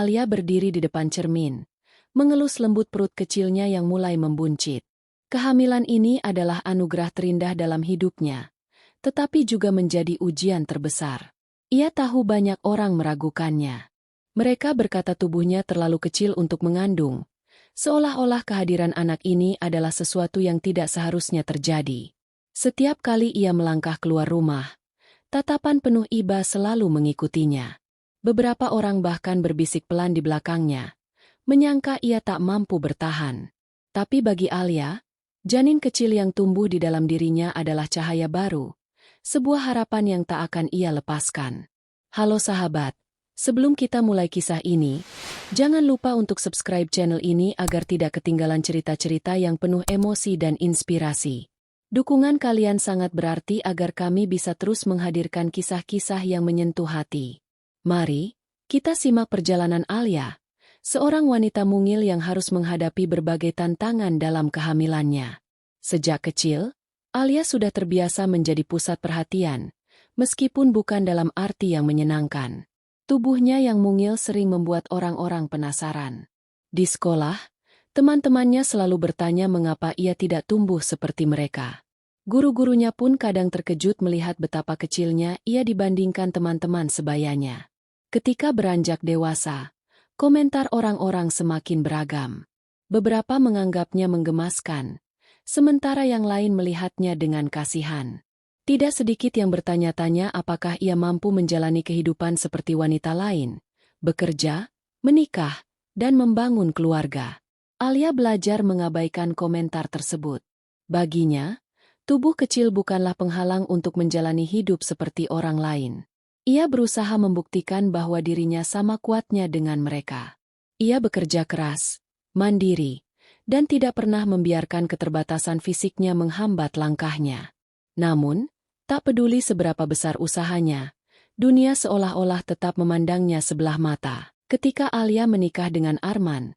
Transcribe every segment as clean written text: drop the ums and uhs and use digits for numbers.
Alia berdiri di depan cermin, mengelus lembut perut kecilnya yang mulai membuncit. Kehamilan ini adalah anugerah terindah dalam hidupnya, tetapi juga menjadi ujian terbesar. Ia tahu banyak orang meragukannya. Mereka berkata tubuhnya terlalu kecil untuk mengandung, seolah-olah kehadiran anak ini adalah sesuatu yang tidak seharusnya terjadi. Setiap kali ia melangkah keluar rumah, tatapan penuh iba selalu mengikutinya. Beberapa orang bahkan berbisik pelan di belakangnya, menyangka ia tak mampu bertahan. Tapi bagi Alia, janin kecil yang tumbuh di dalam dirinya adalah cahaya baru, sebuah harapan yang tak akan ia lepaskan. Halo sahabat, sebelum kita mulai kisah ini, jangan lupa untuk subscribe channel ini agar tidak ketinggalan cerita-cerita yang penuh emosi dan inspirasi. Dukungan kalian sangat berarti agar kami bisa terus menghadirkan kisah-kisah yang menyentuh hati. Mari, kita simak perjalanan Alia, seorang wanita mungil yang harus menghadapi berbagai tantangan dalam kehamilannya. Sejak kecil, Alia sudah terbiasa menjadi pusat perhatian, meskipun bukan dalam arti yang menyenangkan. Tubuhnya yang mungil sering membuat orang-orang penasaran. Di sekolah, teman-temannya selalu bertanya mengapa ia tidak tumbuh seperti mereka. Guru-gurunya pun kadang terkejut melihat betapa kecilnya ia dibandingkan teman-teman sebayanya. Ketika beranjak dewasa, komentar orang-orang semakin beragam. Beberapa menganggapnya menggemaskan, sementara yang lain melihatnya dengan kasihan. Tidak sedikit yang bertanya-tanya apakah ia mampu menjalani kehidupan seperti wanita lain, bekerja, menikah, dan membangun keluarga. Alia belajar mengabaikan komentar tersebut. Baginya, tubuh kecil bukanlah penghalang untuk menjalani hidup seperti orang lain. Ia berusaha membuktikan bahwa dirinya sama kuatnya dengan mereka. Ia bekerja keras, mandiri, dan tidak pernah membiarkan keterbatasan fisiknya menghambat langkahnya. Namun, tak peduli seberapa besar usahanya, dunia seolah-olah tetap memandangnya sebelah mata. Ketika Alia menikah dengan Arman,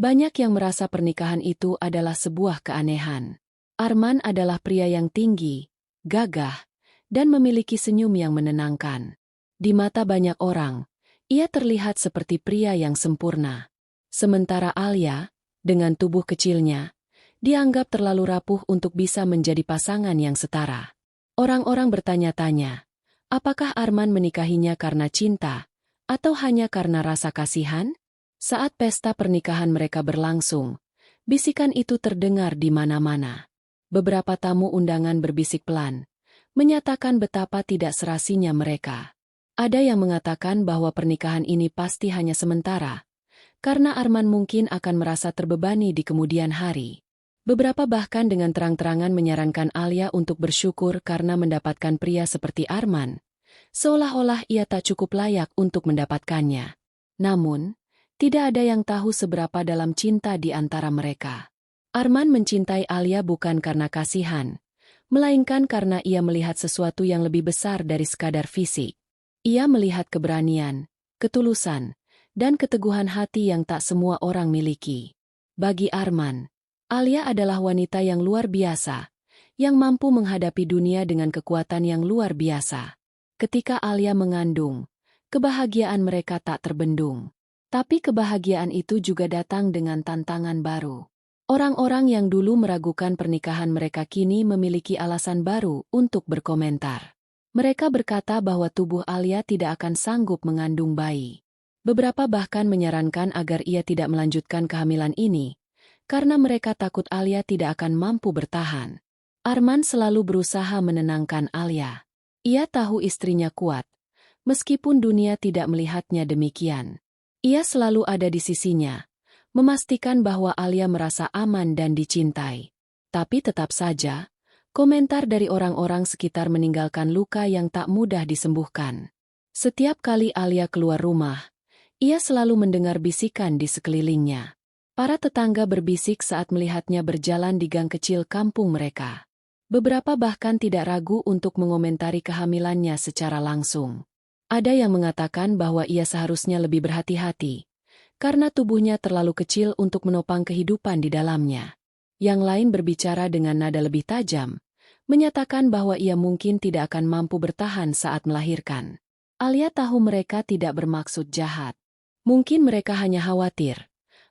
banyak yang merasa pernikahan itu adalah sebuah keanehan. Arman adalah pria yang tinggi, gagah, dan memiliki senyum yang menenangkan. Di mata banyak orang, ia terlihat seperti pria yang sempurna. Sementara Alia, dengan tubuh kecilnya, dianggap terlalu rapuh untuk bisa menjadi pasangan yang setara. Orang-orang bertanya-tanya, apakah Arman menikahinya karena cinta, atau hanya karena rasa kasihan? Saat pesta pernikahan mereka berlangsung, bisikan itu terdengar di mana-mana. Beberapa tamu undangan berbisik pelan, menyatakan betapa tidak serasinya mereka. Ada yang mengatakan bahwa pernikahan ini pasti hanya sementara, karena Arman mungkin akan merasa terbebani di kemudian hari. Beberapa bahkan dengan terang-terangan menyarankan Alia untuk bersyukur karena mendapatkan pria seperti Arman, seolah-olah ia tak cukup layak untuk mendapatkannya. Namun, tidak ada yang tahu seberapa dalam cinta di antara mereka. Arman mencintai Alia bukan karena kasihan, melainkan karena ia melihat sesuatu yang lebih besar dari sekadar fisik. Ia melihat keberanian, ketulusan, dan keteguhan hati yang tak semua orang miliki. Bagi Arman, Alia adalah wanita yang luar biasa, yang mampu menghadapi dunia dengan kekuatan yang luar biasa. Ketika Alia mengandung, kebahagiaan mereka tak terbendung. Tapi kebahagiaan itu juga datang dengan tantangan baru. Orang-orang yang dulu meragukan pernikahan mereka kini memiliki alasan baru untuk berkomentar. Mereka berkata bahwa tubuh Alia tidak akan sanggup mengandung bayi. Beberapa bahkan menyarankan agar ia tidak melanjutkan kehamilan ini, karena mereka takut Alia tidak akan mampu bertahan. Arman selalu berusaha menenangkan Alia. Ia tahu istrinya kuat, meskipun dunia tidak melihatnya demikian. Ia selalu ada di sisinya, memastikan bahwa Alia merasa aman dan dicintai. Tapi tetap saja, komentar dari orang-orang sekitar meninggalkan luka yang tak mudah disembuhkan. Setiap kali Alia keluar rumah, ia selalu mendengar bisikan di sekelilingnya. Para tetangga berbisik saat melihatnya berjalan di gang kecil kampung mereka. Beberapa bahkan tidak ragu untuk mengomentari kehamilannya secara langsung. Ada yang mengatakan bahwa ia seharusnya lebih berhati-hati, karena tubuhnya terlalu kecil untuk menopang kehidupan di dalamnya. Yang lain berbicara dengan nada lebih tajam, menyatakan bahwa ia mungkin tidak akan mampu bertahan saat melahirkan. Alia tahu mereka tidak bermaksud jahat. Mungkin mereka hanya khawatir,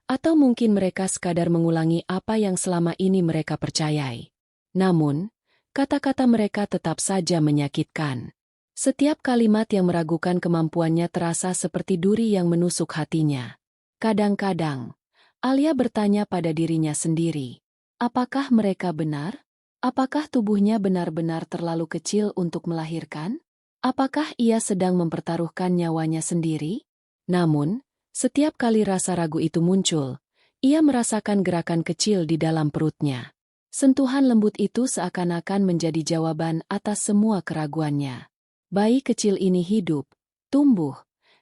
atau mungkin mereka sekadar mengulangi apa yang selama ini mereka percayai. Namun, kata-kata mereka tetap saja menyakitkan. Setiap kalimat yang meragukan kemampuannya terasa seperti duri yang menusuk hatinya. Kadang-kadang, Alia bertanya pada dirinya sendiri, apakah mereka benar? Apakah tubuhnya benar-benar terlalu kecil untuk melahirkan? Apakah ia sedang mempertaruhkan nyawanya sendiri? Namun, setiap kali rasa ragu itu muncul, ia merasakan gerakan kecil di dalam perutnya. Sentuhan lembut itu seakan-akan menjadi jawaban atas semua keraguannya. Bayi kecil ini hidup, tumbuh,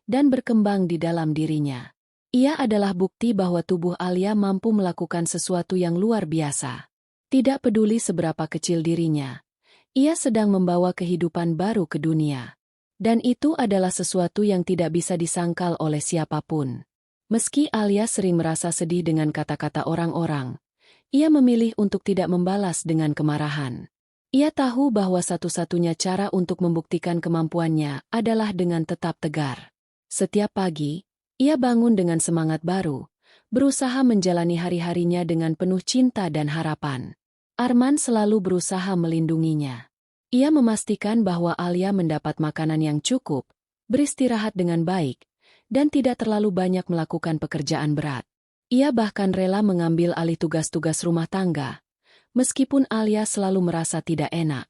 dan berkembang di dalam dirinya. Ia adalah bukti bahwa tubuh Alia mampu melakukan sesuatu yang luar biasa. Tidak peduli seberapa kecil dirinya, ia sedang membawa kehidupan baru ke dunia. Dan itu adalah sesuatu yang tidak bisa disangkal oleh siapapun. Meski Alia sering merasa sedih dengan kata-kata orang-orang, ia memilih untuk tidak membalas dengan kemarahan. Ia tahu bahwa satu-satunya cara untuk membuktikan kemampuannya adalah dengan tetap tegar. Setiap pagi, ia bangun dengan semangat baru, berusaha menjalani hari-harinya dengan penuh cinta dan harapan. Arman selalu berusaha melindunginya. Ia memastikan bahwa Alia mendapat makanan yang cukup, beristirahat dengan baik, dan tidak terlalu banyak melakukan pekerjaan berat. Ia bahkan rela mengambil alih tugas-tugas rumah tangga, meskipun Alia selalu merasa tidak enak.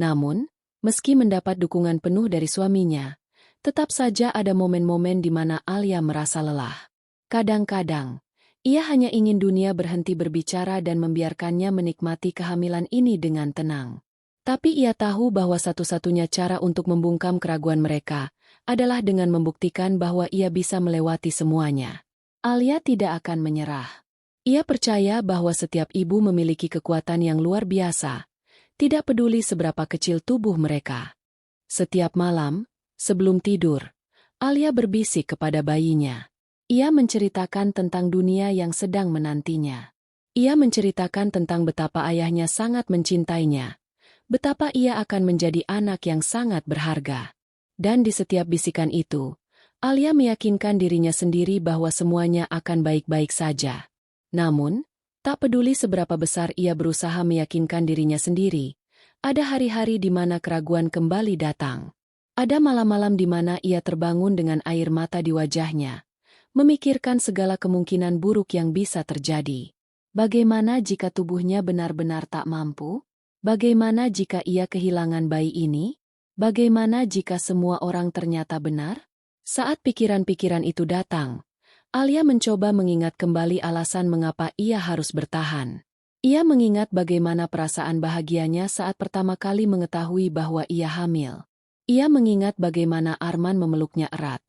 Namun, meski mendapat dukungan penuh dari suaminya, tetap saja ada momen-momen di mana Alia merasa lelah. Kadang-kadang, ia hanya ingin dunia berhenti berbicara dan membiarkannya menikmati kehamilan ini dengan tenang. Tapi ia tahu bahwa satu-satunya cara untuk membungkam keraguan mereka adalah dengan membuktikan bahwa ia bisa melewati semuanya. Alia tidak akan menyerah. Ia percaya bahwa setiap ibu memiliki kekuatan yang luar biasa, tidak peduli seberapa kecil tubuh mereka. Setiap malam, sebelum tidur, Alia berbisik kepada bayinya. Ia menceritakan tentang dunia yang sedang menantinya. Ia menceritakan tentang betapa ayahnya sangat mencintainya, betapa ia akan menjadi anak yang sangat berharga. Dan di setiap bisikan itu, Alia meyakinkan dirinya sendiri bahwa semuanya akan baik-baik saja. Namun, tak peduli seberapa besar ia berusaha meyakinkan dirinya sendiri, ada hari-hari di mana keraguan kembali datang. Ada malam-malam di mana ia terbangun dengan air mata di wajahnya, memikirkan segala kemungkinan buruk yang bisa terjadi. Bagaimana jika tubuhnya benar-benar tak mampu? Bagaimana jika ia kehilangan bayi ini? Bagaimana jika semua orang ternyata benar? Saat pikiran-pikiran itu datang, Alia mencoba mengingat kembali alasan mengapa ia harus bertahan. Ia mengingat bagaimana perasaan bahagianya saat pertama kali mengetahui bahwa ia hamil. Ia mengingat bagaimana Arman memeluknya erat,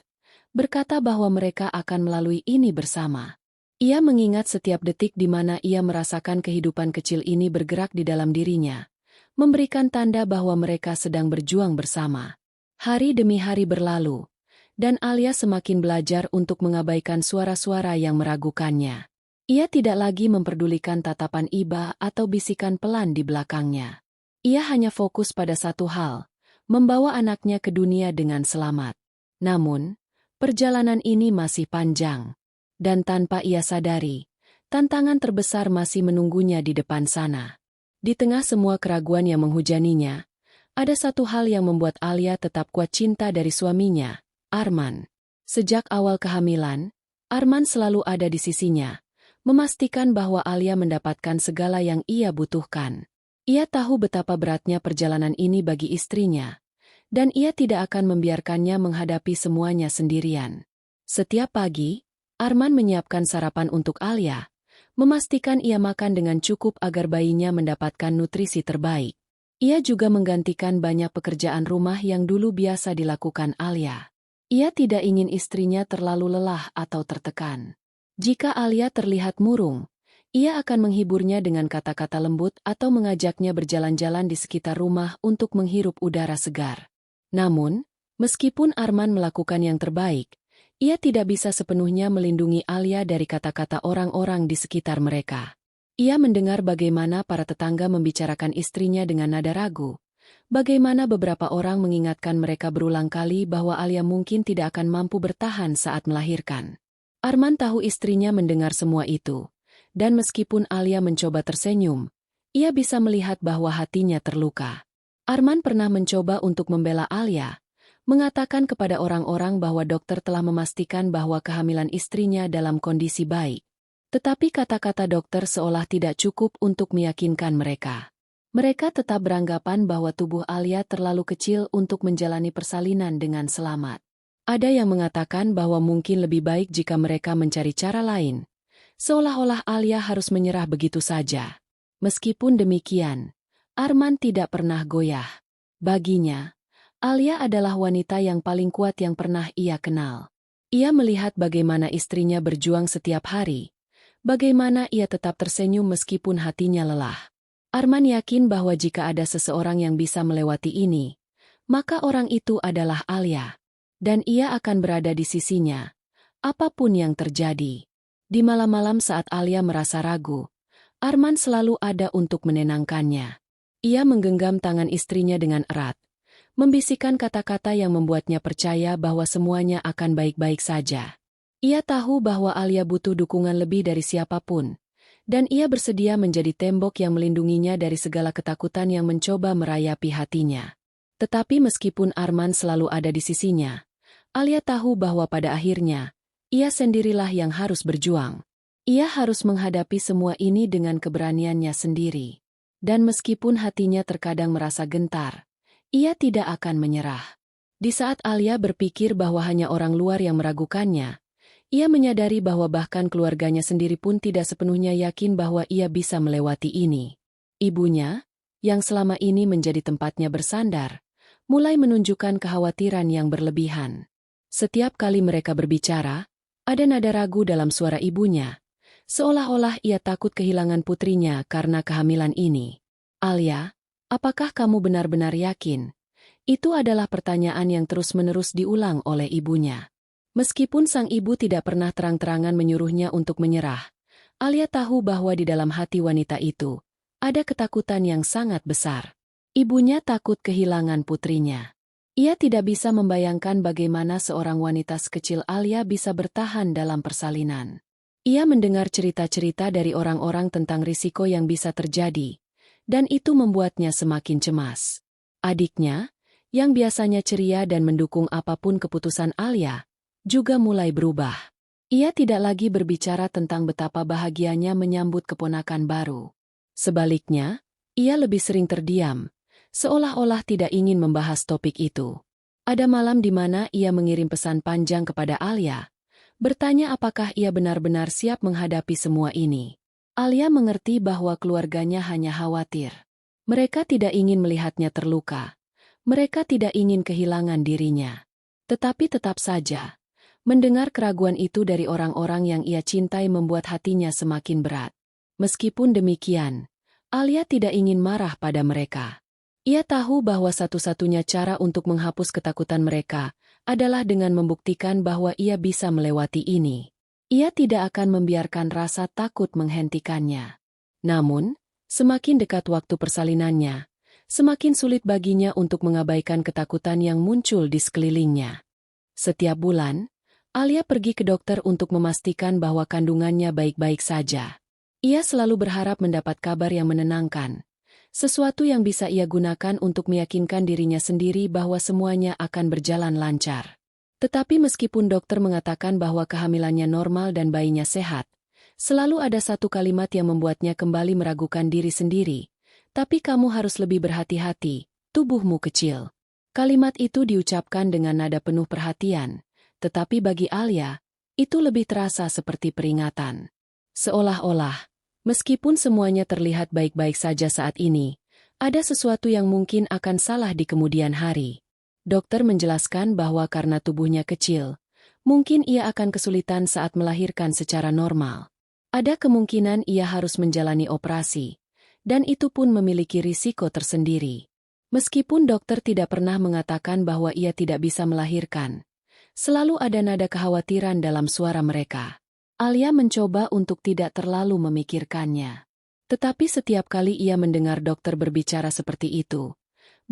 berkata bahwa mereka akan melalui ini bersama. Ia mengingat setiap detik di mana ia merasakan kehidupan kecil ini bergerak di dalam dirinya, memberikan tanda bahwa mereka sedang berjuang bersama. Hari demi hari berlalu, dan Alia semakin belajar untuk mengabaikan suara-suara yang meragukannya. Ia tidak lagi memperdulikan tatapan iba atau bisikan pelan di belakangnya. Ia hanya fokus pada satu hal, membawa anaknya ke dunia dengan selamat. Namun, perjalanan ini masih panjang, dan tanpa ia sadari, tantangan terbesar masih menunggunya di depan sana. Di tengah semua keraguan yang menghujaninya, ada satu hal yang membuat Alia tetap kuat, cinta dari suaminya, Arman. Sejak awal kehamilan, Arman selalu ada di sisinya, memastikan bahwa Alia mendapatkan segala yang ia butuhkan. Ia tahu betapa beratnya perjalanan ini bagi istrinya, dan ia tidak akan membiarkannya menghadapi semuanya sendirian. Setiap pagi, Arman menyiapkan sarapan untuk Alia, memastikan ia makan dengan cukup agar bayinya mendapatkan nutrisi terbaik. Ia juga menggantikan banyak pekerjaan rumah yang dulu biasa dilakukan Alia. Ia tidak ingin istrinya terlalu lelah atau tertekan. Jika Alia terlihat murung, ia akan menghiburnya dengan kata-kata lembut atau mengajaknya berjalan-jalan di sekitar rumah untuk menghirup udara segar. Namun, meskipun Arman melakukan yang terbaik, ia tidak bisa sepenuhnya melindungi Alia dari kata-kata orang-orang di sekitar mereka. Ia mendengar bagaimana para tetangga membicarakan istrinya dengan nada ragu, Bagaimana beberapa orang mengingatkan mereka berulang kali bahwa Alia mungkin tidak akan mampu bertahan saat melahirkan. Arman tahu istrinya mendengar semua itu. Dan meskipun Alia mencoba tersenyum, ia bisa melihat bahwa hatinya terluka. Arman pernah mencoba untuk membela Alia, mengatakan kepada orang-orang bahwa dokter telah memastikan bahwa kehamilan istrinya dalam kondisi baik. Tetapi kata-kata dokter seolah tidak cukup untuk meyakinkan mereka. Mereka tetap beranggapan bahwa tubuh Alia terlalu kecil untuk menjalani persalinan dengan selamat. Ada yang mengatakan bahwa mungkin lebih baik jika mereka mencari cara lain. Seolah-olah Alia harus menyerah begitu saja. Meskipun demikian, Arman tidak pernah goyah. Baginya, Alia adalah wanita yang paling kuat yang pernah ia kenal. Ia melihat bagaimana istrinya berjuang setiap hari, bagaimana ia tetap tersenyum meskipun hatinya lelah. Arman yakin bahwa jika ada seseorang yang bisa melewati ini, maka orang itu adalah Alia. Dan ia akan berada di sisinya, apapun yang terjadi. Di malam-malam saat Alia merasa ragu, Arman selalu ada untuk menenangkannya. Ia menggenggam tangan istrinya dengan erat, membisikkan kata-kata yang membuatnya percaya bahwa semuanya akan baik-baik saja. Ia tahu bahwa Alia butuh dukungan lebih dari siapapun, dan ia bersedia menjadi tembok yang melindunginya dari segala ketakutan yang mencoba merayapi hatinya. Tetapi meskipun Arman selalu ada di sisinya, Alia tahu bahwa pada akhirnya, ia sendirilah yang harus berjuang. Ia harus menghadapi semua ini dengan keberaniannya sendiri. Dan meskipun hatinya terkadang merasa gentar, ia tidak akan menyerah. Di saat Alia berpikir bahwa hanya orang luar yang meragukannya, ia menyadari bahwa bahkan keluarganya sendiri pun tidak sepenuhnya yakin bahwa ia bisa melewati ini. Ibunya, yang selama ini menjadi tempatnya bersandar, mulai menunjukkan kekhawatiran yang berlebihan. Setiap kali mereka berbicara, ada nada ragu dalam suara ibunya, seolah-olah ia takut kehilangan putrinya karena kehamilan ini. Alia, apakah kamu benar-benar yakin? Itu adalah pertanyaan yang terus-menerus diulang oleh ibunya. Meskipun sang ibu tidak pernah terang-terangan menyuruhnya untuk menyerah, Alia tahu bahwa di dalam hati wanita itu, ada ketakutan yang sangat besar. Ibunya takut kehilangan putrinya. Ia tidak bisa membayangkan bagaimana seorang wanita sekecil Alia bisa bertahan dalam persalinan. Ia mendengar cerita-cerita dari orang-orang tentang risiko yang bisa terjadi, dan itu membuatnya semakin cemas. Adiknya, yang biasanya ceria dan mendukung apapun keputusan Alia, juga mulai berubah. Ia tidak lagi berbicara tentang betapa bahagianya menyambut keponakan baru. Sebaliknya, ia lebih sering terdiam, seolah-olah tidak ingin membahas topik itu. Ada malam di mana ia mengirim pesan panjang kepada Alia, bertanya apakah ia benar-benar siap menghadapi semua ini. Alia mengerti bahwa keluarganya hanya khawatir. Mereka tidak ingin melihatnya terluka. Mereka tidak ingin kehilangan dirinya. Tetapi tetap saja, mendengar keraguan itu dari orang-orang yang ia cintai membuat hatinya semakin berat. Meskipun demikian, Alia tidak ingin marah pada mereka. Ia tahu bahwa satu-satunya cara untuk menghapus ketakutan mereka adalah dengan membuktikan bahwa ia bisa melewati ini. Ia tidak akan membiarkan rasa takut menghentikannya. Namun, semakin dekat waktu persalinannya, semakin sulit baginya untuk mengabaikan ketakutan yang muncul di sekelilingnya. Setiap bulan, Alia pergi ke dokter untuk memastikan bahwa kandungannya baik-baik saja. Ia selalu berharap mendapat kabar yang menenangkan, sesuatu yang bisa ia gunakan untuk meyakinkan dirinya sendiri bahwa semuanya akan berjalan lancar. Tetapi meskipun dokter mengatakan bahwa kehamilannya normal dan bayinya sehat, selalu ada satu kalimat yang membuatnya kembali meragukan diri sendiri. Tapi kamu harus lebih berhati-hati, tubuhmu kecil. Kalimat itu diucapkan dengan nada penuh perhatian. Tetapi bagi Alia, itu lebih terasa seperti peringatan. Seolah-olah, meskipun semuanya terlihat baik-baik saja saat ini, ada sesuatu yang mungkin akan salah di kemudian hari. Dokter menjelaskan bahwa karena tubuhnya kecil, mungkin ia akan kesulitan saat melahirkan secara normal. Ada kemungkinan ia harus menjalani operasi, dan itu pun memiliki risiko tersendiri. Meskipun dokter tidak pernah mengatakan bahwa ia tidak bisa melahirkan, selalu ada nada kekhawatiran dalam suara mereka. Alia mencoba untuk tidak terlalu memikirkannya. Tetapi setiap kali ia mendengar dokter berbicara seperti itu,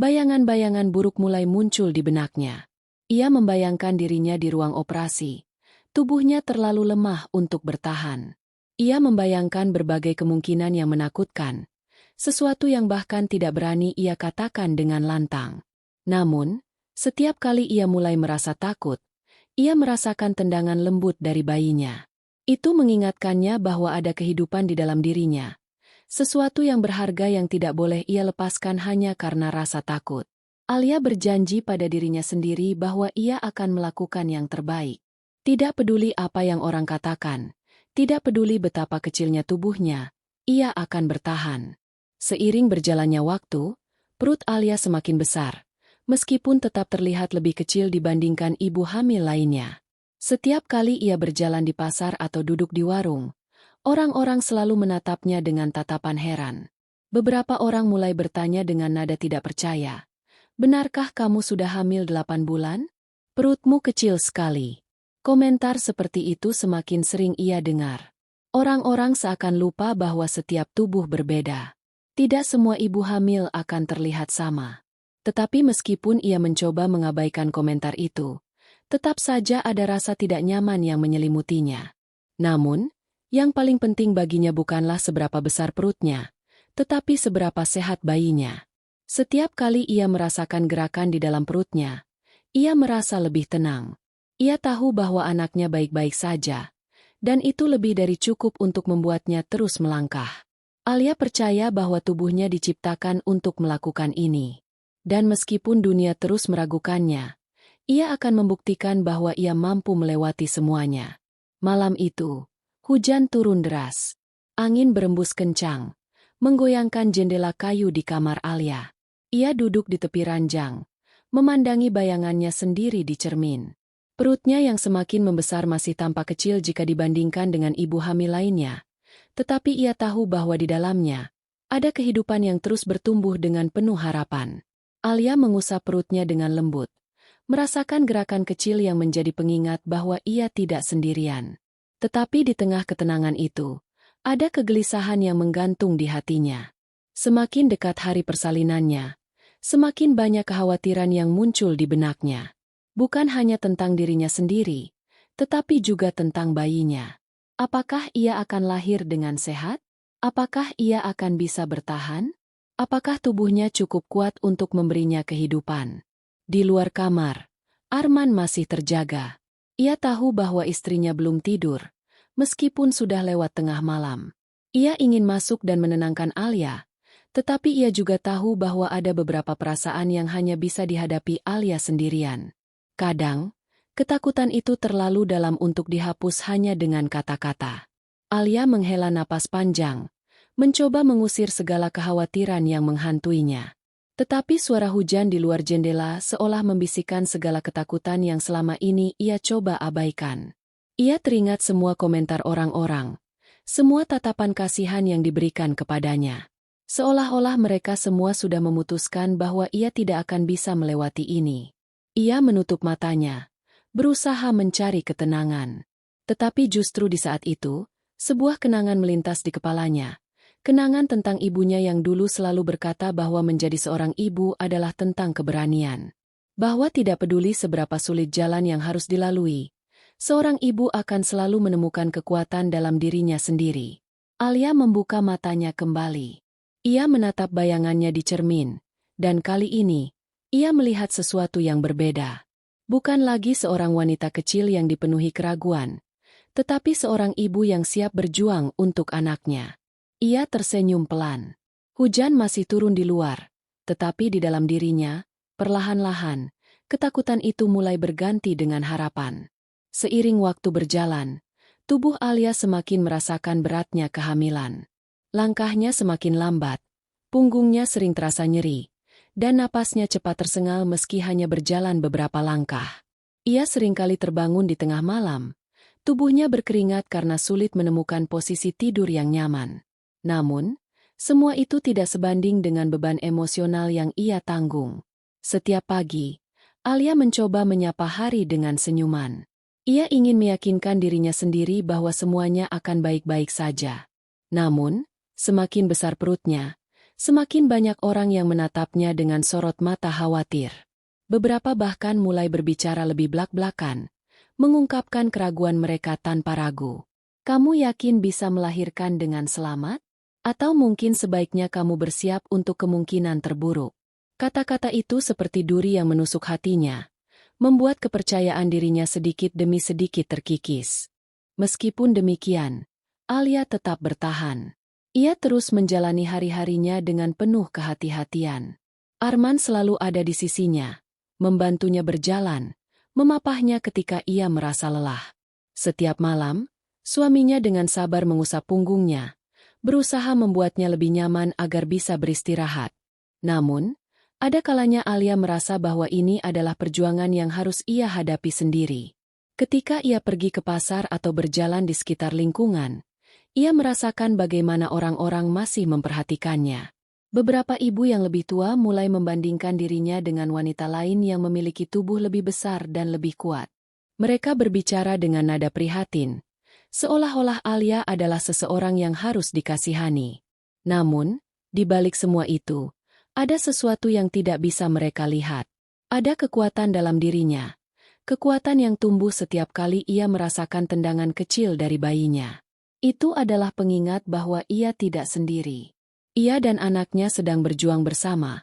Bayangan-bayangan buruk mulai muncul di benaknya. Ia membayangkan dirinya di ruang operasi. Tubuhnya terlalu lemah untuk bertahan. Ia membayangkan berbagai kemungkinan yang menakutkan. Sesuatu yang bahkan tidak berani ia katakan dengan lantang. Namun, setiap kali ia mulai merasa takut, ia merasakan tendangan lembut dari bayinya. Itu mengingatkannya bahwa ada kehidupan di dalam dirinya. Sesuatu yang berharga yang tidak boleh ia lepaskan hanya karena rasa takut. Alia berjanji pada dirinya sendiri bahwa ia akan melakukan yang terbaik. Tidak peduli apa yang orang katakan, tidak peduli betapa kecilnya tubuhnya, ia akan bertahan. Seiring berjalannya waktu, perut Alia semakin besar, meskipun tetap terlihat lebih kecil dibandingkan ibu hamil lainnya. Setiap kali ia berjalan di pasar atau duduk di warung, orang-orang selalu menatapnya dengan tatapan heran. Beberapa orang mulai bertanya dengan nada tidak percaya. Benarkah kamu sudah hamil 8 bulan? Perutmu kecil sekali. Komentar seperti itu semakin sering ia dengar. Orang-orang seakan lupa bahwa setiap tubuh berbeda. Tidak semua ibu hamil akan terlihat sama. Tetapi meskipun ia mencoba mengabaikan komentar itu, tetap saja ada rasa tidak nyaman yang menyelimutinya. Namun, yang paling penting baginya bukanlah seberapa besar perutnya, tetapi seberapa sehat bayinya. Setiap kali ia merasakan gerakan di dalam perutnya, ia merasa lebih tenang. Ia tahu bahwa anaknya baik-baik saja, dan itu lebih dari cukup untuk membuatnya terus melangkah. Alia percaya bahwa tubuhnya diciptakan untuk melakukan ini. Dan meskipun dunia terus meragukannya, ia akan membuktikan bahwa ia mampu melewati semuanya. Malam itu, hujan turun deras. Angin berembus kencang, menggoyangkan jendela kayu di kamar Alia. Ia duduk di tepi ranjang, memandangi bayangannya sendiri di cermin. Perutnya yang semakin membesar masih tampak kecil jika dibandingkan dengan ibu hamil lainnya. Tetapi ia tahu bahwa di dalamnya ada kehidupan yang terus bertumbuh dengan penuh harapan. Alia mengusap perutnya dengan lembut, merasakan gerakan kecil yang menjadi pengingat bahwa ia tidak sendirian. Tetapi di tengah ketenangan itu, ada kegelisahan yang menggantung di hatinya. Semakin dekat hari persalinannya, semakin banyak kekhawatiran yang muncul di benaknya. Bukan hanya tentang dirinya sendiri, tetapi juga tentang bayinya. Apakah ia akan lahir dengan sehat? Apakah ia akan bisa bertahan? Apakah tubuhnya cukup kuat untuk memberinya kehidupan? Di luar kamar, Arman masih terjaga. Ia tahu bahwa istrinya belum tidur, meskipun sudah lewat tengah malam. Ia ingin masuk dan menenangkan Alia, tetapi ia juga tahu bahwa ada beberapa perasaan yang hanya bisa dihadapi Alia sendirian. Kadang, ketakutan itu terlalu dalam untuk dihapus hanya dengan kata-kata. Alia menghela napas panjang, mencoba mengusir segala kekhawatiran yang menghantuinya. Tetapi suara hujan di luar jendela seolah membisikkan segala ketakutan yang selama ini ia coba abaikan. Ia teringat semua komentar orang-orang, semua tatapan kasihan yang diberikan kepadanya. Seolah-olah mereka semua sudah memutuskan bahwa ia tidak akan bisa melewati ini. Ia menutup matanya, berusaha mencari ketenangan. Tetapi justru di saat itu, sebuah kenangan melintas di kepalanya. Kenangan tentang ibunya yang dulu selalu berkata bahwa menjadi seorang ibu adalah tentang keberanian. Bahwa tidak peduli seberapa sulit jalan yang harus dilalui, seorang ibu akan selalu menemukan kekuatan dalam dirinya sendiri. Alia membuka matanya kembali. Ia menatap bayangannya di cermin, dan kali ini, ia melihat sesuatu yang berbeda. Bukan lagi seorang wanita kecil yang dipenuhi keraguan, tetapi seorang ibu yang siap berjuang untuk anaknya. Ia tersenyum pelan. Hujan masih turun di luar, tetapi di dalam dirinya, perlahan-lahan, ketakutan itu mulai berganti dengan harapan. Seiring waktu berjalan, tubuh Alia semakin merasakan beratnya kehamilan. Langkahnya semakin lambat, punggungnya sering terasa nyeri, dan napasnya cepat tersengal meski hanya berjalan beberapa langkah. Ia seringkali terbangun di tengah malam, tubuhnya berkeringat karena sulit menemukan posisi tidur yang nyaman. Namun, semua itu tidak sebanding dengan beban emosional yang ia tanggung. Setiap pagi, Alia mencoba menyapa hari dengan senyuman. Ia ingin meyakinkan dirinya sendiri bahwa semuanya akan baik-baik saja. Namun, semakin besar perutnya, Semakin banyak orang yang menatapnya dengan sorot mata khawatir. Beberapa bahkan mulai berbicara lebih blak-blakan, mengungkapkan keraguan mereka tanpa ragu. Kamu yakin bisa melahirkan dengan selamat? Atau mungkin sebaiknya kamu bersiap untuk kemungkinan terburuk? Kata-kata itu seperti duri yang menusuk hatinya, membuat kepercayaan dirinya sedikit demi sedikit terkikis. Meskipun demikian, Alia tetap bertahan. Ia terus menjalani hari-harinya dengan penuh kehati-hatian. Arman selalu ada di sisinya, membantunya berjalan, memapahnya ketika ia merasa lelah. Setiap malam, suaminya dengan sabar mengusap punggungnya, berusaha membuatnya lebih nyaman agar bisa beristirahat. Namun, ada kalanya Alia merasa bahwa ini adalah perjuangan yang harus ia hadapi sendiri. Ketika ia pergi ke pasar atau berjalan di sekitar lingkungan, ia merasakan bagaimana orang-orang masih memperhatikannya. Beberapa ibu yang lebih tua mulai membandingkan dirinya dengan wanita lain yang memiliki tubuh lebih besar dan lebih kuat. Mereka berbicara dengan nada prihatin, seolah-olah Alia adalah seseorang yang harus dikasihani. Namun, di balik semua itu, ada sesuatu yang tidak bisa mereka lihat. Ada kekuatan dalam dirinya. Kekuatan yang tumbuh setiap kali ia merasakan tendangan kecil dari bayinya. Itu adalah pengingat bahwa ia tidak sendiri. Ia dan anaknya sedang berjuang bersama,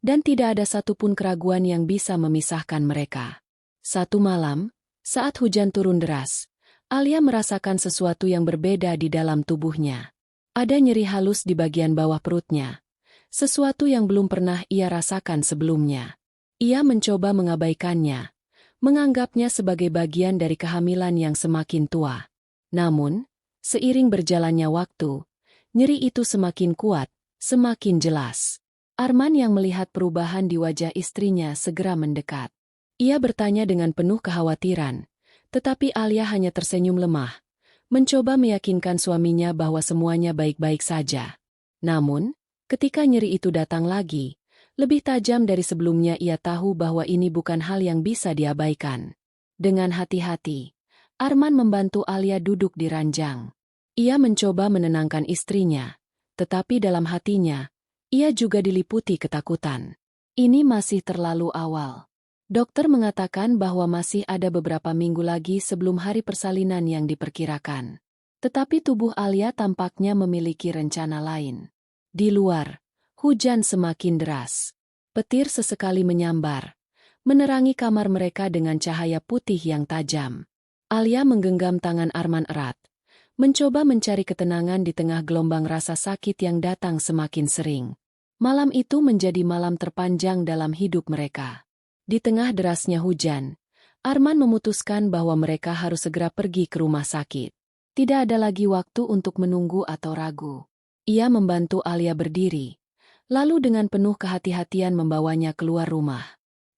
dan tidak ada satupun keraguan yang bisa memisahkan mereka. Satu malam, saat hujan turun deras, Alia merasakan sesuatu yang berbeda di dalam tubuhnya. Ada nyeri halus di bagian bawah perutnya. Sesuatu yang belum pernah ia rasakan sebelumnya. Ia mencoba mengabaikannya, menganggapnya sebagai bagian dari kehamilan yang semakin tua. Namun, seiring berjalannya waktu, nyeri itu semakin kuat, semakin jelas. Arman yang melihat perubahan di wajah istrinya segera mendekat. Ia bertanya dengan penuh kekhawatiran, tetapi Alia hanya tersenyum lemah, mencoba meyakinkan suaminya bahwa semuanya baik-baik saja. Namun, ketika nyeri itu datang lagi, lebih tajam dari sebelumnya, ia tahu bahwa ini bukan hal yang bisa diabaikan. Dengan hati-hati, Arman membantu Alia duduk di ranjang. Ia mencoba menenangkan istrinya, tetapi dalam hatinya, ia juga diliputi ketakutan. Ini masih terlalu awal. Dokter mengatakan bahwa masih ada beberapa minggu lagi sebelum hari persalinan yang diperkirakan. Tetapi tubuh Alia tampaknya memiliki rencana lain. Di luar, hujan semakin deras. Petir sesekali menyambar, menerangi kamar mereka dengan cahaya putih yang tajam. Alia menggenggam tangan Arman erat, mencoba mencari ketenangan di tengah gelombang rasa sakit yang datang semakin sering. Malam itu menjadi malam terpanjang dalam hidup mereka. Di tengah derasnya hujan, Arman memutuskan bahwa mereka harus segera pergi ke rumah sakit. Tidak ada lagi waktu untuk menunggu atau ragu. Ia membantu Alia berdiri, lalu dengan penuh kehati-hatian membawanya keluar rumah.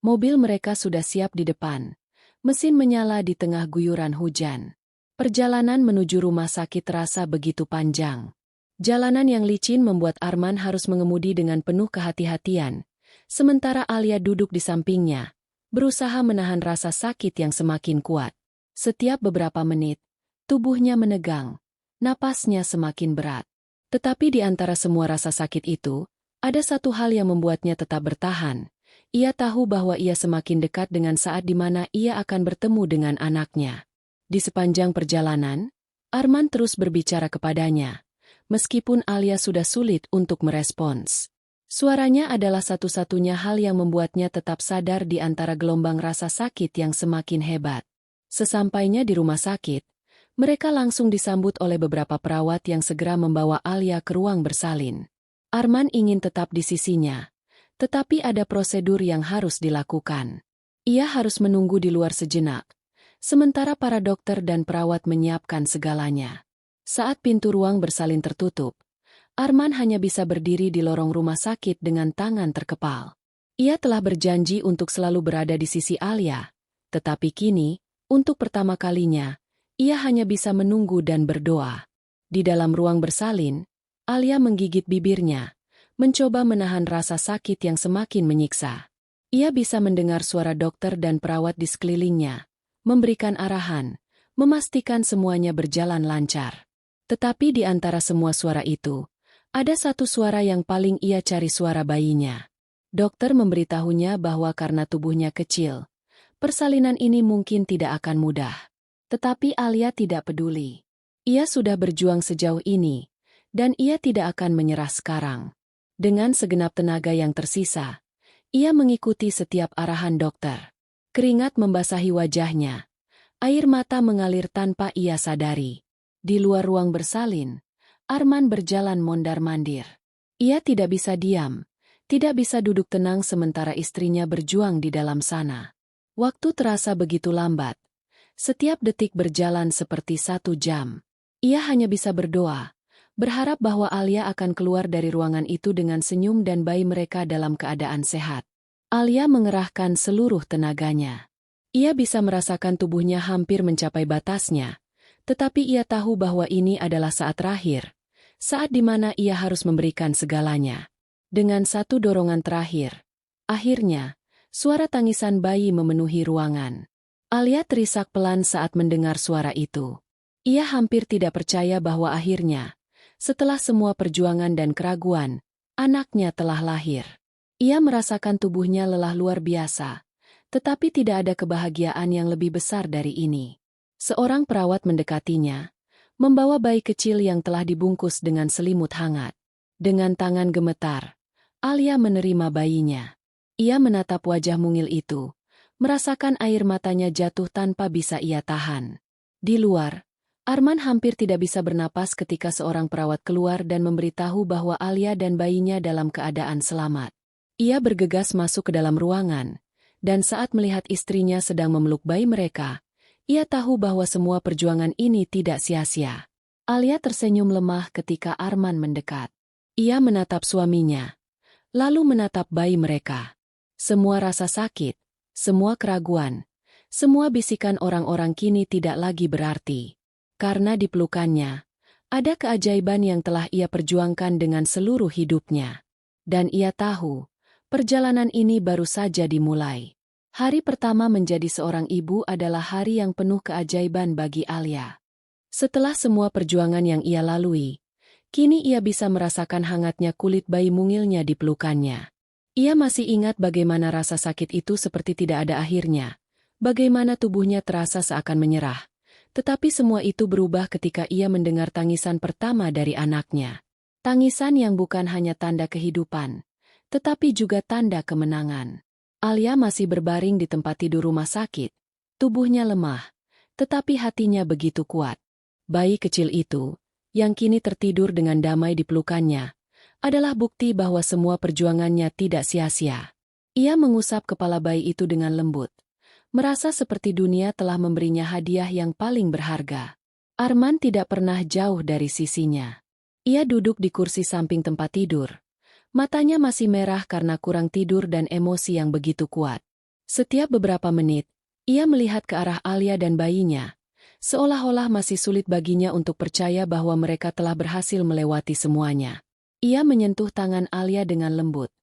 Mobil mereka sudah siap di depan. Mesin menyala di tengah guyuran hujan. Perjalanan menuju rumah sakit terasa begitu panjang. Jalanan yang licin membuat Arman harus mengemudi dengan penuh kehati-hatian, sementara Alia duduk di sampingnya, berusaha menahan rasa sakit yang semakin kuat. Setiap beberapa menit, tubuhnya menegang, napasnya semakin berat. Tetapi di antara semua rasa sakit itu, ada satu hal yang membuatnya tetap bertahan. Ia tahu bahwa ia semakin dekat dengan saat di mana ia akan bertemu dengan anaknya. Di sepanjang perjalanan, Arman terus berbicara kepadanya, meskipun Alia sudah sulit untuk merespons. Suaranya adalah satu-satunya hal yang membuatnya tetap sadar di antara gelombang rasa sakit yang semakin hebat. Sesampainya di rumah sakit, mereka langsung disambut oleh beberapa perawat yang segera membawa Alia ke ruang bersalin. Arman ingin tetap di sisinya, tetapi ada prosedur yang harus dilakukan. Ia harus menunggu di luar sejenak, sementara para dokter dan perawat menyiapkan segalanya. Saat pintu ruang bersalin tertutup, Arman hanya bisa berdiri di lorong rumah sakit dengan tangan terkepal. Ia telah berjanji untuk selalu berada di sisi Alia, tetapi kini, untuk pertama kalinya, ia hanya bisa menunggu dan berdoa. Di dalam ruang bersalin, Alia menggigit bibirnya, mencoba menahan rasa sakit yang semakin menyiksa. Ia bisa mendengar suara dokter dan perawat di sekelilingnya, memberikan arahan, memastikan semuanya berjalan lancar. Tetapi di antara semua suara itu, Ada satu suara yang paling ia cari, suara bayinya. Dokter memberitahunya bahwa karena tubuhnya kecil, persalinan ini mungkin tidak akan mudah. Tetapi Alia tidak peduli. Ia sudah berjuang sejauh ini, dan ia tidak akan menyerah sekarang. Dengan segenap tenaga yang tersisa, ia mengikuti setiap arahan dokter. Keringat membasahi wajahnya. Air mata mengalir tanpa ia sadari. Di luar ruang bersalin, Arman berjalan mondar-mandir. Ia tidak bisa diam, tidak bisa duduk tenang sementara istrinya berjuang di dalam sana. Waktu terasa begitu lambat. Setiap detik berjalan seperti 1 jam. Ia hanya bisa berdoa, berharap bahwa Alia akan keluar dari ruangan itu dengan senyum dan bayi mereka dalam keadaan sehat. Alia mengerahkan seluruh tenaganya. Ia bisa merasakan tubuhnya hampir mencapai batasnya, tetapi ia tahu bahwa ini adalah saat terakhir, saat di mana ia harus memberikan segalanya. Dengan satu dorongan terakhir, akhirnya, suara tangisan bayi memenuhi ruangan. Alia terisak pelan saat mendengar suara itu. Ia hampir tidak percaya bahwa akhirnya, setelah semua perjuangan dan keraguan, anaknya telah lahir. Ia merasakan tubuhnya lelah luar biasa, tetapi tidak ada kebahagiaan yang lebih besar dari ini. Seorang perawat mendekatinya, membawa bayi kecil yang telah dibungkus dengan selimut hangat. Dengan tangan gemetar, Alia menerima bayinya. Ia menatap wajah mungil itu, merasakan air matanya jatuh tanpa bisa ia tahan. Di luar, Arman hampir tidak bisa bernapas ketika seorang perawat keluar dan memberitahu bahwa Alia dan bayinya dalam keadaan selamat. Ia bergegas masuk ke dalam ruangan, dan saat melihat istrinya sedang memeluk bayi mereka, ia tahu bahwa semua perjuangan ini tidak sia-sia. Alia tersenyum lemah ketika Arman mendekat. Ia menatap suaminya, lalu menatap bayi mereka. Semua rasa sakit, semua keraguan, semua bisikan orang-orang kini tidak lagi berarti. Karena di pelukannya, ada keajaiban yang telah ia perjuangkan dengan seluruh hidupnya. Dan ia tahu, perjalanan ini baru saja dimulai. Hari pertama menjadi seorang ibu adalah hari yang penuh keajaiban bagi Alia. Setelah semua perjuangan yang ia lalui, kini ia bisa merasakan hangatnya kulit bayi mungilnya di pelukannya. Ia masih ingat bagaimana rasa sakit itu seperti tidak ada akhirnya, bagaimana tubuhnya terasa seakan menyerah. Tetapi semua itu berubah ketika ia mendengar tangisan pertama dari anaknya. Tangisan yang bukan hanya tanda kehidupan, tetapi juga tanda kemenangan. Alia masih berbaring di tempat tidur rumah sakit. Tubuhnya lemah, tetapi hatinya begitu kuat. Bayi kecil itu, yang kini tertidur dengan damai di pelukannya, adalah bukti bahwa semua perjuangannya tidak sia-sia. Ia mengusap kepala bayi itu dengan lembut, merasa seperti dunia telah memberinya hadiah yang paling berharga. Arman tidak pernah jauh dari sisinya. Ia duduk di kursi samping tempat tidur. Matanya masih merah karena kurang tidur dan emosi yang begitu kuat. Setiap beberapa menit, ia melihat ke arah Alia dan bayinya, seolah-olah masih sulit baginya untuk percaya bahwa mereka telah berhasil melewati semuanya. Ia menyentuh tangan Alia dengan lembut,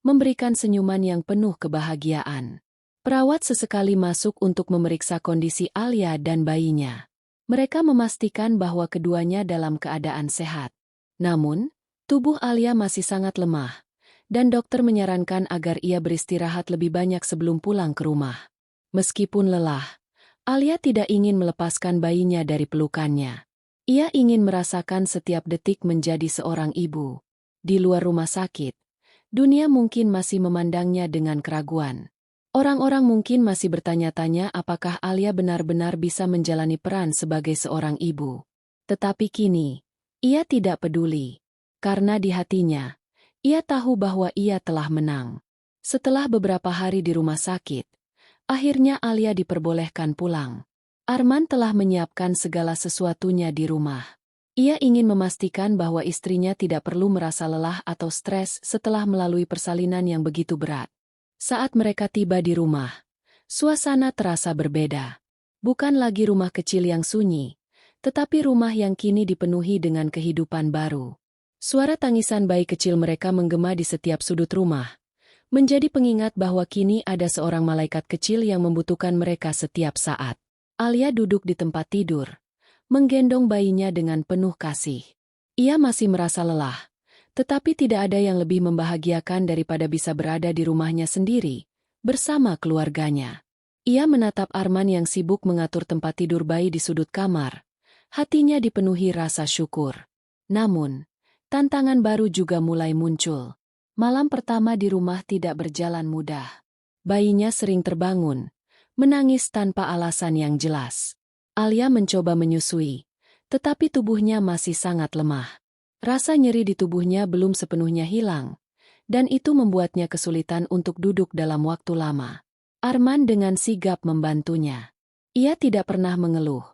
memberikan senyuman yang penuh kebahagiaan. Perawat sesekali masuk untuk memeriksa kondisi Alia dan bayinya. Mereka memastikan bahwa keduanya dalam keadaan sehat. Namun, tubuh Alia masih sangat lemah, dan dokter menyarankan agar ia beristirahat lebih banyak sebelum pulang ke rumah. Meskipun lelah, Alia tidak ingin melepaskan bayinya dari pelukannya. Ia ingin merasakan setiap detik menjadi seorang ibu. Di luar rumah sakit, dunia mungkin masih memandangnya dengan keraguan. Orang-orang mungkin masih bertanya-tanya apakah Alia benar-benar bisa menjalani peran sebagai seorang ibu. Tetapi kini, ia tidak peduli. Karena di hatinya, ia tahu bahwa ia telah menang. Setelah beberapa hari di rumah sakit, akhirnya Alia diperbolehkan pulang. Arman telah menyiapkan segala sesuatunya di rumah. Ia ingin memastikan bahwa istrinya tidak perlu merasa lelah atau stres setelah melalui persalinan yang begitu berat. Saat mereka tiba di rumah, suasana terasa berbeda. Bukan lagi rumah kecil yang sunyi, tetapi rumah yang kini dipenuhi dengan kehidupan baru. Suara tangisan bayi kecil mereka menggema di setiap sudut rumah, menjadi pengingat bahwa kini ada seorang malaikat kecil yang membutuhkan mereka setiap saat. Alia duduk di tempat tidur, menggendong bayinya dengan penuh kasih. Ia masih merasa lelah, Tetapi tidak ada yang lebih membahagiakan daripada bisa berada di rumahnya sendiri, bersama keluarganya. Ia menatap Arman yang sibuk mengatur tempat tidur bayi di sudut kamar. Hatinya dipenuhi rasa syukur. Namun, tantangan baru juga mulai muncul. Malam pertama di rumah tidak berjalan mudah. Bayinya sering terbangun, menangis tanpa alasan yang jelas. Alia mencoba menyusui, tetapi tubuhnya masih sangat lemah. Rasa nyeri di tubuhnya belum sepenuhnya hilang, dan itu membuatnya kesulitan untuk duduk dalam waktu lama. Arman dengan sigap membantunya. Ia tidak pernah mengeluh,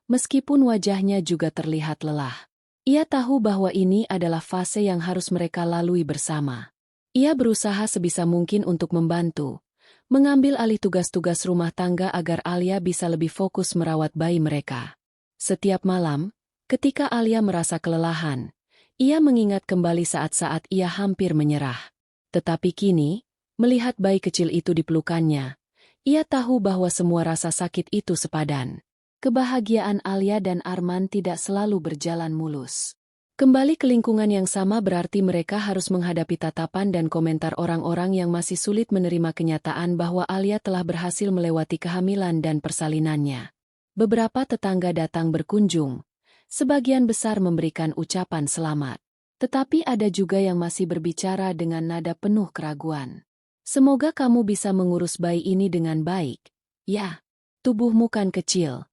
meskipun wajahnya juga terlihat lelah. Ia tahu bahwa ini adalah fase yang harus mereka lalui bersama. Ia berusaha sebisa mungkin untuk membantu, mengambil alih tugas-tugas rumah tangga agar Alia bisa lebih fokus merawat bayi mereka. Setiap malam, ketika Alia merasa kelelahan, ia mengingat kembali saat-saat ia hampir menyerah. Tetapi kini, melihat bayi kecil itu di pelukannya, ia tahu bahwa semua rasa sakit itu sepadan. Kebahagiaan Alia dan Arman tidak selalu berjalan mulus. Kembali ke lingkungan yang sama berarti mereka harus menghadapi tatapan dan komentar orang-orang yang masih sulit menerima kenyataan bahwa Alia telah berhasil melewati kehamilan dan persalinannya. Beberapa tetangga datang berkunjung, sebagian besar memberikan ucapan selamat. Tetapi ada juga yang masih berbicara dengan nada penuh keraguan. Semoga kamu bisa mengurus bayi ini dengan baik. Ya, tubuhmu kan kecil.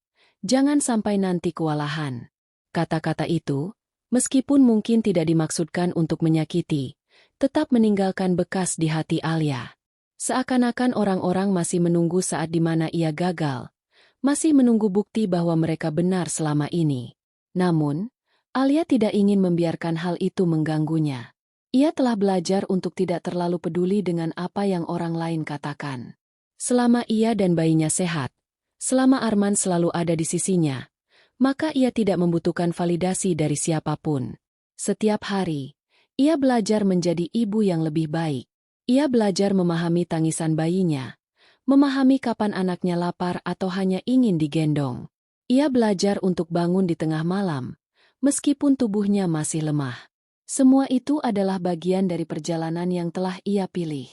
Jangan sampai nanti kewalahan. Kata-kata itu, meskipun mungkin tidak dimaksudkan untuk menyakiti, tetap meninggalkan bekas di hati Alia. Seakan-akan orang-orang masih menunggu saat di mana ia gagal, masih menunggu bukti bahwa mereka benar selama ini. Namun, Alia tidak ingin membiarkan hal itu mengganggunya. Ia telah belajar untuk tidak terlalu peduli dengan apa yang orang lain katakan. Selama ia dan bayinya sehat, selama Arman selalu ada di sisinya, maka ia tidak membutuhkan validasi dari siapapun. Setiap hari, ia belajar menjadi ibu yang lebih baik. Ia belajar memahami tangisan bayinya, memahami kapan anaknya lapar atau hanya ingin digendong. Ia belajar untuk bangun di tengah malam, meskipun tubuhnya masih lemah. Semua itu adalah bagian dari perjalanan yang telah ia pilih.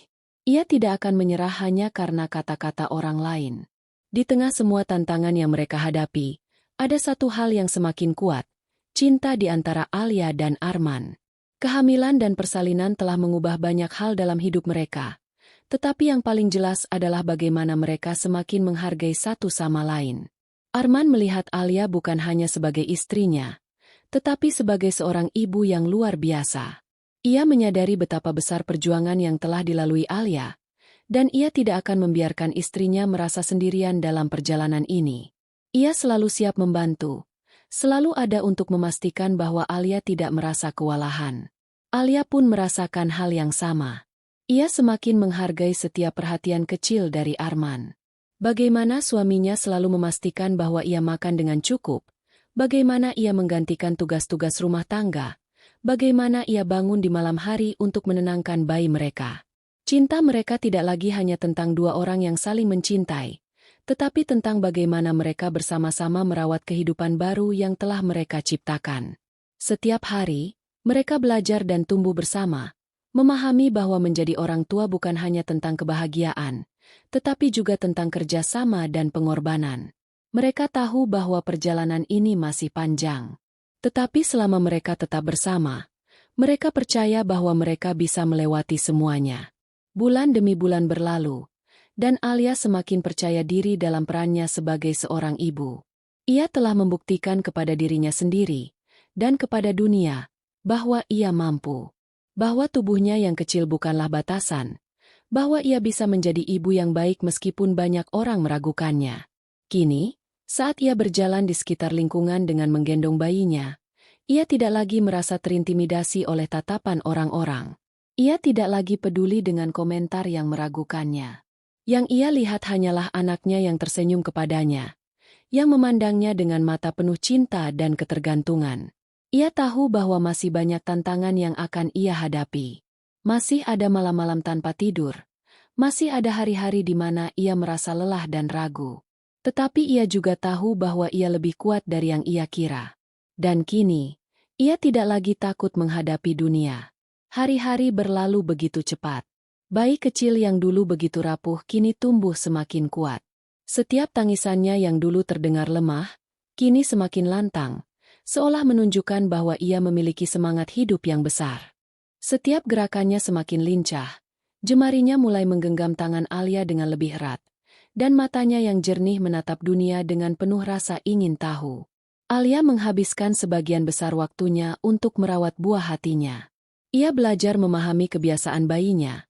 Ia tidak akan menyerah hanya karena kata-kata orang lain. Di tengah semua tantangan yang mereka hadapi, ada satu hal yang semakin kuat, cinta di antara Alia dan Arman. Kehamilan dan persalinan telah mengubah banyak hal dalam hidup mereka, tetapi yang paling jelas adalah bagaimana mereka semakin menghargai satu sama lain. Arman melihat Alia bukan hanya sebagai istrinya, tetapi sebagai seorang ibu yang luar biasa. Ia menyadari betapa besar perjuangan yang telah dilalui Alia, dan ia tidak akan membiarkan istrinya merasa sendirian dalam perjalanan ini. Ia selalu siap membantu, selalu ada untuk memastikan bahwa Alia tidak merasa kewalahan. Alia pun merasakan hal yang sama. Ia semakin menghargai setiap perhatian kecil dari Arman. Bagaimana suaminya selalu memastikan bahwa ia makan dengan cukup, bagaimana ia menggantikan tugas-tugas rumah tangga, bagaimana ia bangun di malam hari untuk menenangkan bayi mereka. Cinta mereka tidak lagi hanya tentang dua orang yang saling mencintai, tetapi tentang bagaimana mereka bersama-sama merawat kehidupan baru yang telah mereka ciptakan. Setiap hari, mereka belajar dan tumbuh bersama, memahami bahwa menjadi orang tua bukan hanya tentang kebahagiaan, tetapi juga tentang kerjasama dan pengorbanan. Mereka tahu bahwa perjalanan ini masih panjang. Tetapi selama mereka tetap bersama, mereka percaya bahwa mereka bisa melewati semuanya. Bulan demi bulan berlalu, dan Alia semakin percaya diri dalam perannya sebagai seorang ibu. Ia telah membuktikan kepada dirinya sendiri, dan kepada dunia, bahwa ia mampu. Bahwa tubuhnya yang kecil bukanlah batasan, bahwa ia bisa menjadi ibu yang baik meskipun banyak orang meragukannya. Kini, saat ia berjalan di sekitar lingkungan dengan menggendong bayinya, ia tidak lagi merasa terintimidasi oleh tatapan orang-orang. Ia tidak lagi peduli dengan komentar yang meragukannya. Yang ia lihat hanyalah anaknya yang tersenyum kepadanya, yang memandangnya dengan mata penuh cinta dan ketergantungan. Ia tahu bahwa masih banyak tantangan yang akan ia hadapi. Masih ada malam-malam tanpa tidur. Masih ada hari-hari di mana ia merasa lelah dan ragu. Tetapi ia juga tahu bahwa ia lebih kuat dari yang ia kira. Dan kini, ia tidak lagi takut menghadapi dunia. Hari-hari berlalu begitu cepat. Bayi kecil yang dulu begitu rapuh kini tumbuh semakin kuat. Setiap tangisannya yang dulu terdengar lemah, kini semakin lantang, seolah menunjukkan bahwa ia memiliki semangat hidup yang besar. Setiap gerakannya semakin lincah, jemarinya mulai menggenggam tangan Alia dengan lebih erat, dan matanya yang jernih menatap dunia dengan penuh rasa ingin tahu. Alia menghabiskan sebagian besar waktunya untuk merawat buah hatinya. Ia belajar memahami kebiasaan bayinya,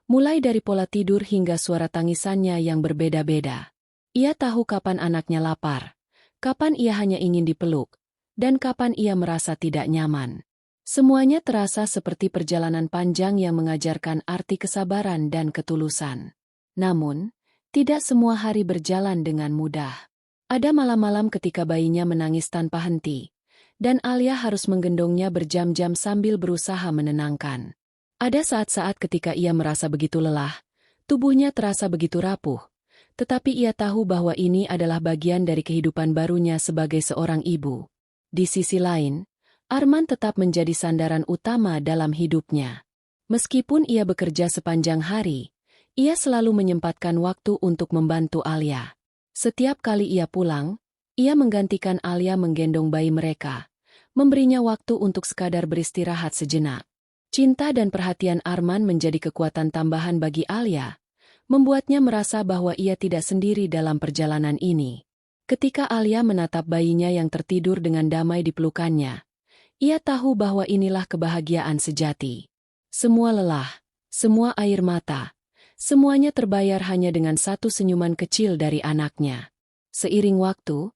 mulai dari pola tidur hingga suara tangisannya yang berbeda-beda. Ia tahu kapan anaknya lapar, kapan ia hanya ingin dipeluk, dan kapan ia merasa tidak nyaman. Semuanya terasa seperti perjalanan panjang yang mengajarkan arti kesabaran dan ketulusan. Namun, tidak semua hari berjalan dengan mudah. Ada malam-malam ketika bayinya menangis tanpa henti, dan Alia harus menggendongnya berjam-jam sambil berusaha menenangkan. Ada saat-saat ketika ia merasa begitu lelah, tubuhnya terasa begitu rapuh, tetapi ia tahu bahwa ini adalah bagian dari kehidupan barunya sebagai seorang ibu. Di sisi lain, Arman tetap menjadi sandaran utama dalam hidupnya. Meskipun ia bekerja sepanjang hari, ia selalu menyempatkan waktu untuk membantu Alia. Setiap kali ia pulang, ia menggantikan Alia menggendong bayi mereka, memberinya waktu untuk sekadar beristirahat sejenak. Cinta dan perhatian Arman menjadi kekuatan tambahan bagi Alia, membuatnya merasa bahwa ia tidak sendiri dalam perjalanan ini. Ketika Alia menatap bayinya yang tertidur dengan damai di pelukannya, ia tahu bahwa inilah kebahagiaan sejati. Semua lelah, semua air mata, semuanya terbayar hanya dengan satu senyuman kecil dari anaknya. Seiring waktu,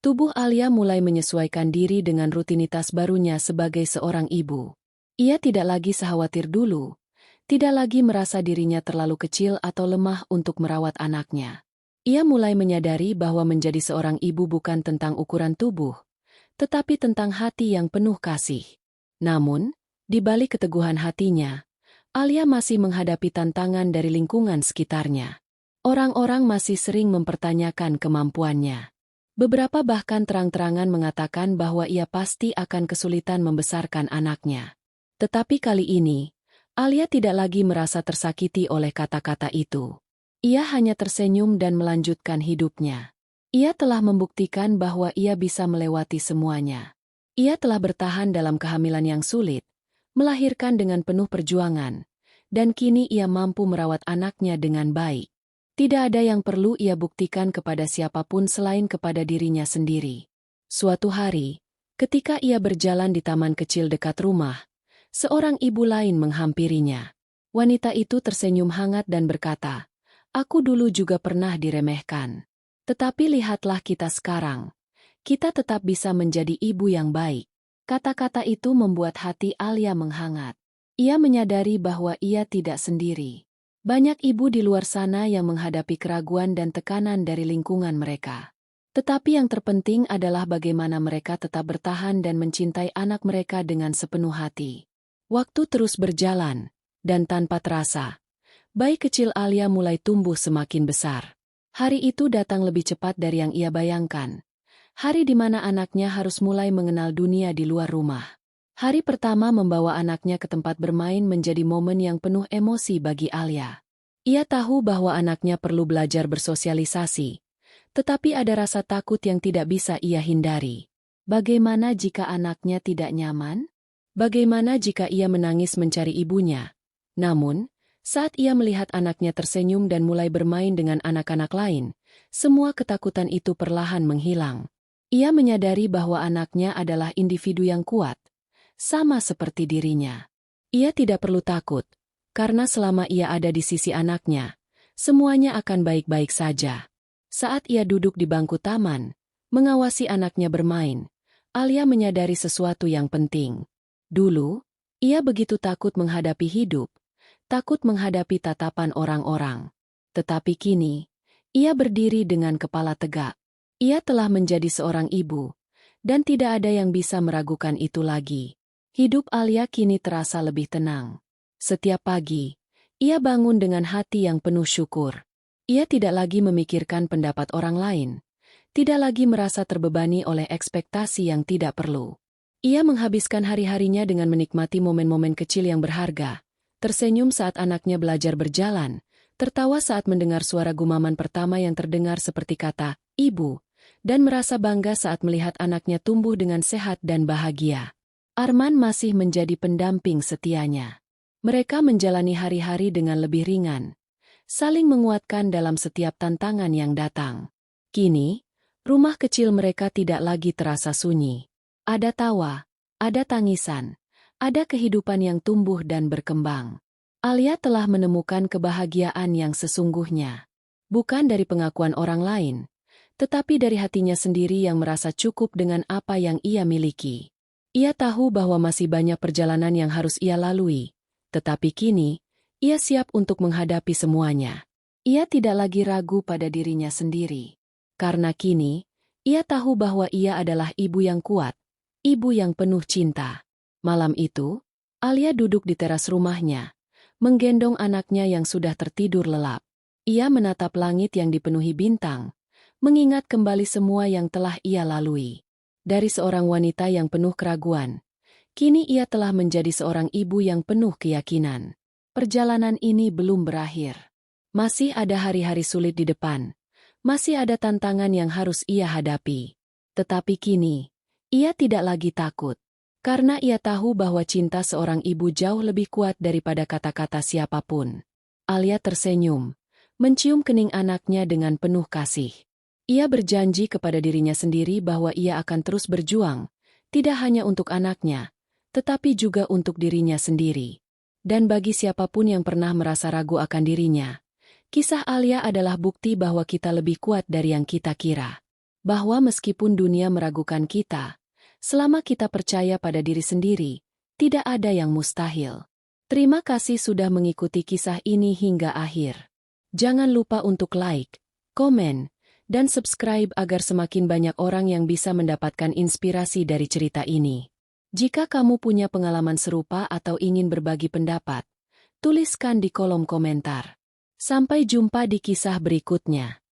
tubuh Alia mulai menyesuaikan diri dengan rutinitas barunya sebagai seorang ibu. Ia tidak lagi sekhawatir dulu, tidak lagi merasa dirinya terlalu kecil atau lemah untuk merawat anaknya. Ia mulai menyadari bahwa menjadi seorang ibu bukan tentang ukuran tubuh, tetapi tentang hati yang penuh kasih. Namun, di balik keteguhan hatinya, Alia masih menghadapi tantangan dari lingkungan sekitarnya. Orang-orang masih sering mempertanyakan kemampuannya. Beberapa bahkan terang-terangan mengatakan bahwa ia pasti akan kesulitan membesarkan anaknya. Tetapi kali ini, Alia tidak lagi merasa tersakiti oleh kata-kata itu. Ia hanya tersenyum dan melanjutkan hidupnya. Ia telah membuktikan bahwa ia bisa melewati semuanya. Ia telah bertahan dalam kehamilan yang sulit, melahirkan dengan penuh perjuangan, dan kini ia mampu merawat anaknya dengan baik. Tidak ada yang perlu ia buktikan kepada siapapun selain kepada dirinya sendiri. Suatu hari, ketika ia berjalan di taman kecil dekat rumah, seorang ibu lain menghampirinya. Wanita itu tersenyum hangat dan berkata, "Aku dulu juga pernah diremehkan. Tetapi lihatlah kita sekarang. Kita tetap bisa menjadi ibu yang baik." Kata-kata itu membuat hati Alia menghangat. Ia menyadari bahwa ia tidak sendiri. Banyak ibu di luar sana yang menghadapi keraguan dan tekanan dari lingkungan mereka. Tetapi yang terpenting adalah bagaimana mereka tetap bertahan dan mencintai anak mereka dengan sepenuh hati. Waktu terus berjalan, dan tanpa terasa, bayi kecil Alia mulai tumbuh semakin besar. Hari itu datang lebih cepat dari yang ia bayangkan. Hari di mana anaknya harus mulai mengenal dunia di luar rumah. Hari pertama membawa anaknya ke tempat bermain menjadi momen yang penuh emosi bagi Alia. Ia tahu bahwa anaknya perlu belajar bersosialisasi, tetapi ada rasa takut yang tidak bisa ia hindari. Bagaimana jika anaknya tidak nyaman? Bagaimana jika ia menangis mencari ibunya? Namun, saat ia melihat anaknya tersenyum dan mulai bermain dengan anak-anak lain, semua ketakutan itu perlahan menghilang. Ia menyadari bahwa anaknya adalah individu yang kuat, sama seperti dirinya. Ia tidak perlu takut, karena selama ia ada di sisi anaknya, semuanya akan baik-baik saja. Saat ia duduk di bangku taman, mengawasi anaknya bermain, Alia menyadari sesuatu yang penting. Dulu, ia begitu takut menghadapi hidup, takut menghadapi tatapan orang-orang. Tetapi kini, ia berdiri dengan kepala tegak. Ia telah menjadi seorang ibu, dan tidak ada yang bisa meragukan itu lagi. Hidup Alia kini terasa lebih tenang. Setiap pagi, ia bangun dengan hati yang penuh syukur. Ia tidak lagi memikirkan pendapat orang lain, tidak lagi merasa terbebani oleh ekspektasi yang tidak perlu. Ia menghabiskan hari-harinya dengan menikmati momen-momen kecil yang berharga, tersenyum saat anaknya belajar berjalan, tertawa saat mendengar suara gumaman pertama yang terdengar seperti kata, "Ibu," dan merasa bangga saat melihat anaknya tumbuh dengan sehat dan bahagia. Arman masih menjadi pendamping setianya. Mereka menjalani hari-hari dengan lebih ringan, saling menguatkan dalam setiap tantangan yang datang. Kini, rumah kecil mereka tidak lagi terasa sunyi. Ada tawa, ada tangisan, ada kehidupan yang tumbuh dan berkembang. Alia telah menemukan kebahagiaan yang sesungguhnya. Bukan dari pengakuan orang lain, tetapi dari hatinya sendiri yang merasa cukup dengan apa yang ia miliki. Ia tahu bahwa masih banyak perjalanan yang harus ia lalui, tetapi kini, ia siap untuk menghadapi semuanya. Ia tidak lagi ragu pada dirinya sendiri. Karena kini, ia tahu bahwa ia adalah ibu yang kuat, ibu yang penuh cinta. Malam itu, Alia duduk di teras rumahnya, menggendong anaknya yang sudah tertidur lelap. Ia menatap langit yang dipenuhi bintang, mengingat kembali semua yang telah ia lalui. Dari seorang wanita yang penuh keraguan, kini ia telah menjadi seorang ibu yang penuh keyakinan. Perjalanan ini belum berakhir. Masih ada hari-hari sulit di depan. Masih ada tantangan yang harus ia hadapi. Tetapi kini, ia tidak lagi takut. Karena ia tahu bahwa cinta seorang ibu jauh lebih kuat daripada kata-kata siapapun. Alia tersenyum, mencium kening anaknya dengan penuh kasih. Ia berjanji kepada dirinya sendiri bahwa ia akan terus berjuang, tidak hanya untuk anaknya, tetapi juga untuk dirinya sendiri. Dan bagi siapapun yang pernah merasa ragu akan dirinya, kisah Alia adalah bukti bahwa kita lebih kuat dari yang kita kira. Bahwa meskipun dunia meragukan kita, selama kita percaya pada diri sendiri, tidak ada yang mustahil. Terima kasih sudah mengikuti kisah ini hingga akhir. Jangan lupa untuk like, komen, dan subscribe agar semakin banyak orang yang bisa mendapatkan inspirasi dari cerita ini. Jika kamu punya pengalaman serupa atau ingin berbagi pendapat, tuliskan di kolom komentar. Sampai jumpa di kisah berikutnya.